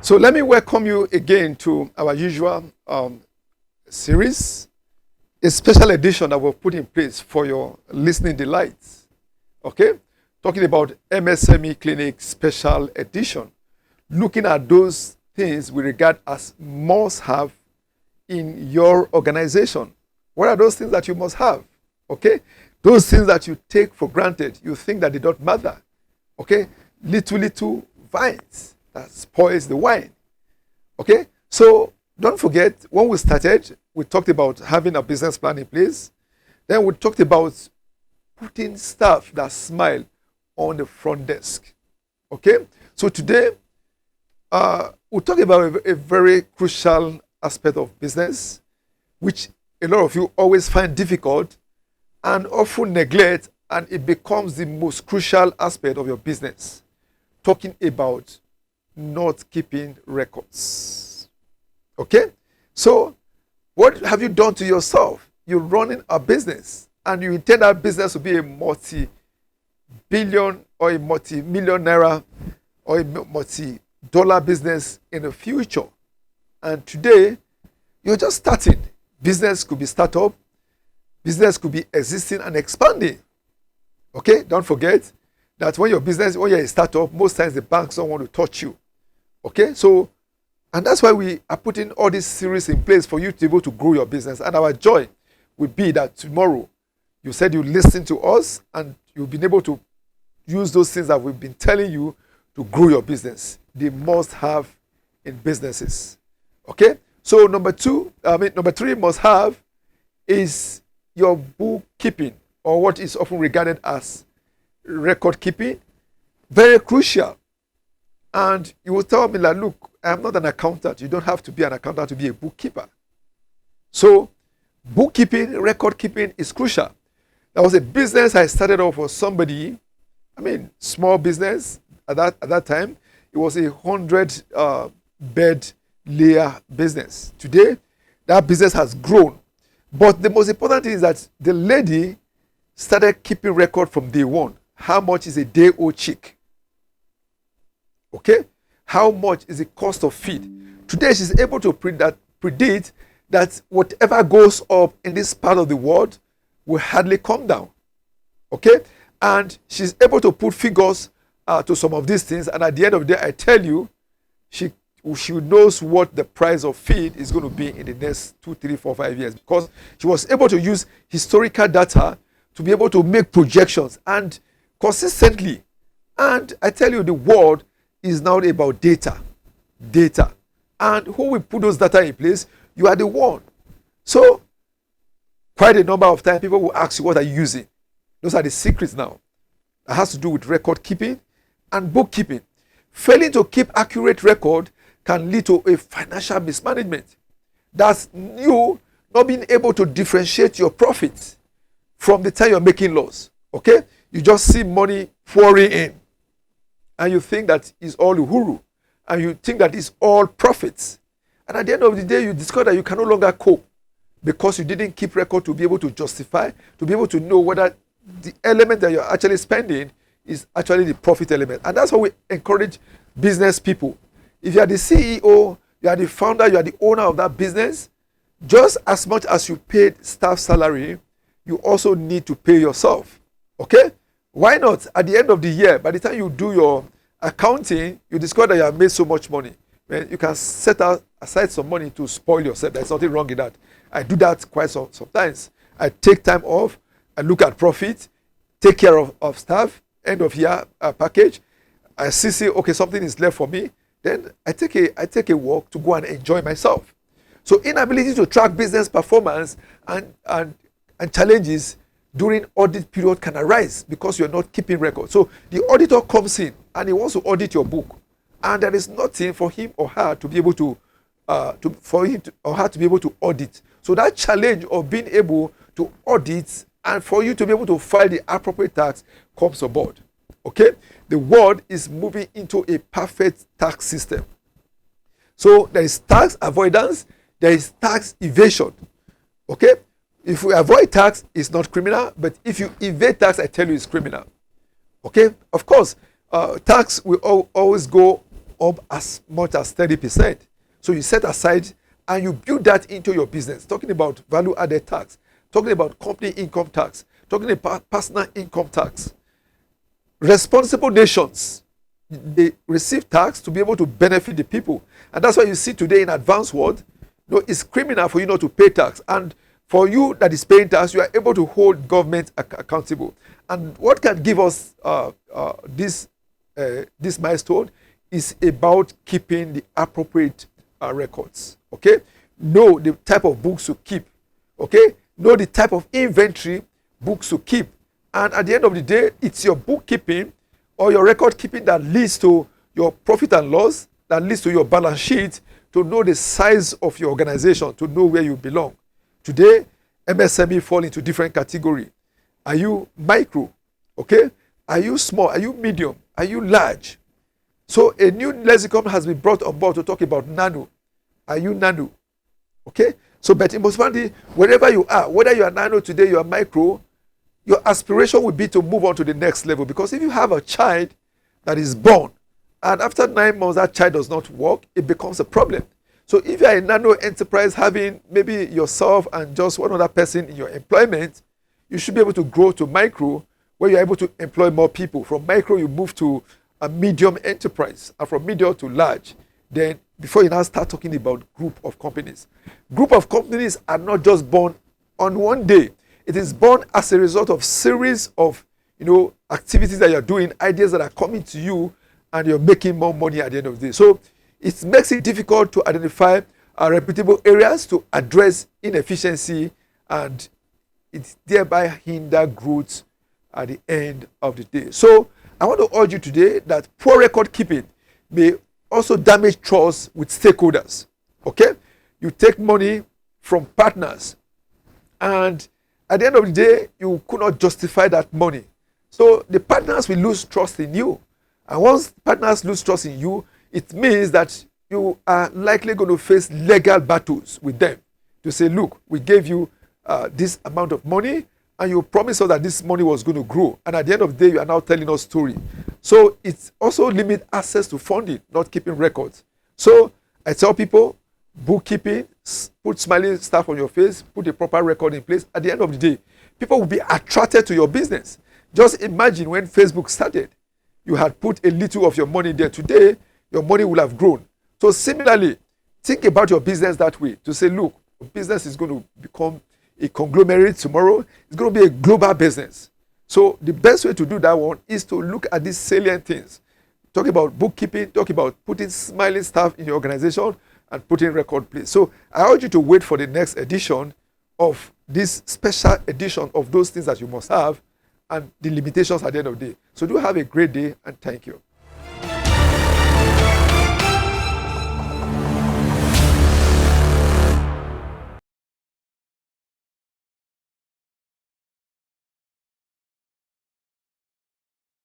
So let me welcome you again to our usual series, a special edition that we've put in place for your listening delights. Okay? Talking about MSME Clinic special edition, looking at those things we regard as must have in your organization. What are those things that you must have? Okay? Those things that you take for granted, you think that they don't matter. Okay? Little vines that spoils the wine. Okay? So don't forget, when we started, we talked about having a business plan in place. Then we talked about putting staff that smile on the front desk. Okay? So today, we'll talk about a very crucial aspect of business, which a lot of you always find difficult and often neglect, and it becomes the most crucial aspect of your business. Talking about not keeping records. Okay? So, what have you done to yourself? You're running a business and you intend that business to be a multi-billion or a multi-million naira or a multi-dollar business in the future. And today, you're just starting. Business could be startup. Business could be existing and expanding. Okay? Don't forget that when you're a startup, most times the banks don't want to touch you. Okay? So, and that's why we are putting all these series in place for you to be able to grow your business. And our joy will be that tomorrow, you said you listen to us and you've been able to use those things that we've been telling you to grow your business. They must have in businesses. Okay? So number three must have is your bookkeeping, or what is often regarded as record keeping. Very crucial. And you will tell me that, look, I'm not an accountant. You don't have to be an accountant to be a bookkeeper. So bookkeeping, record keeping is crucial. There was a business I started off for somebody, small business at that time. It was a 100 bed layer business. Today, that business has grown. But the most important thing is that the lady started keeping record from day one. How much is a day old chick? Okay? How much is the cost of feed? Today, she's able to predict that whatever goes up in this part of the world will hardly come down. Okay? And she's able to put figures to some of these things. And at the end of the day, I tell you, she knows what the price of feed is going to be in the next 2, 3, 4, 5 years, because she was able to use historical data to be able to make projections and consistently. And I tell you, the world is now about data. And who will put those data in place? You are the one. So quite a number of times people will ask you, what are you using? Those are the secrets now. That has to do with record keeping and bookkeeping. Failing to keep accurate record can lead to a financial mismanagement. That's you not being able to differentiate your profits from the time you're making loss. Okay? You just see money pouring in. And you think that is all uhuru. And you think that is all profits. And at the end of the day, you discover that you can no longer cope because you didn't keep record to be able to justify, to be able to know whether the element that you're actually spending is actually the profit element. And that's how we encourage business people. If you are the CEO, you are the founder, you are the owner of that business, just as much as you paid staff salary, you also need to pay yourself. Okay? Why not? At the end of the year, by the time you do your accounting, you discover that you have made so much money. You can set aside some money to spoil yourself. There's nothing wrong in that. I do that quite sometimes. I take time off, I look at profit, take care of staff, end of year package. I see, okay, something is left for me. Then I take a walk to go and enjoy myself. So inability to track business performance and challenges during audit period can arise because you're not keeping records. So the auditor comes in and he wants to audit your book, and there is nothing for him or her to be able to audit. So that challenge of being able to audit and for you to be able to file the appropriate tax comes aboard. Okay? The world is moving into a perfect tax system. So there is tax avoidance, there is tax evasion. Okay? If we avoid tax, it's not criminal, but if you evade tax, I tell you it's criminal. Okay? Of course, tax will always go up as much as 30%. So you set aside and you build that into your business. Talking about value added tax, talking about company income tax, talking about personal income tax. Responsible nations, they receive tax to be able to benefit the people. And that's why you see today in advanced world, it's criminal for you not to pay tax. And for you that is paying tax, you are able to hold government accountable. And what can give us this milestone is about keeping the appropriate records. Okay, know the type of books to keep. Okay, know the type of inventory books to keep. And at the end of the day, it's your bookkeeping or your record keeping that leads to your profit and loss, that leads to your balance sheet, to know the size of your organization, to know where you belong. Today, MSME fall into different categories. Are you micro? Okay? Are you small? Are you medium? Are you large? So a new lexicon has been brought on board to talk about nano. Are you nano? Okay? So, but in most importantly, wherever you are, whether you are nano today, you are micro, your aspiration would be to move on to the next level. Because if you have a child that is born, and after 9 months that child does not walk, it becomes a problem. So if you are a nano enterprise having maybe yourself and just one other person in your employment, you should be able to grow to micro, where you're able to employ more people. From micro, you move to a medium enterprise, and from medium to large. Then before you now start talking about group of companies. Group of companies are not just born on one day. It is born as a result of series of activities that you're doing, ideas that are coming to you, and you're making more money at the end of the day. So it makes it difficult to identify reputable areas to address inefficiency, and it thereby hinder growth at the end of the day. So I want to urge you today that poor record keeping may also damage trust with stakeholders. Okay? You take money from partners, and at the end of the day, you could not justify that money. So the partners will lose trust in you. And once partners lose trust in you, it means that you are likely going to face legal battles with them to say, look, we gave you this amount of money, and you promised us that this money was going to grow. And at the end of the day, you are now telling us story. So it also limits access to funding, not keeping records. So I tell people, bookkeeping, put smiling stuff on your face, put a proper record in place. At the end of the day, people will be attracted to your business. Just imagine when Facebook started, you had put a little of your money there. Today, your money will have grown. So similarly, think about your business that way, to say, look, business is going to become a conglomerate tomorrow. It's going to be a global business. So the best way to do that one is to look at these salient things. Talk about bookkeeping, talk about putting smiling stuff in your organization, and putting record place. So I urge you to wait for the next edition of this special edition of those things that you must have and the limitations at the end of the day. So do have a great day, and thank you.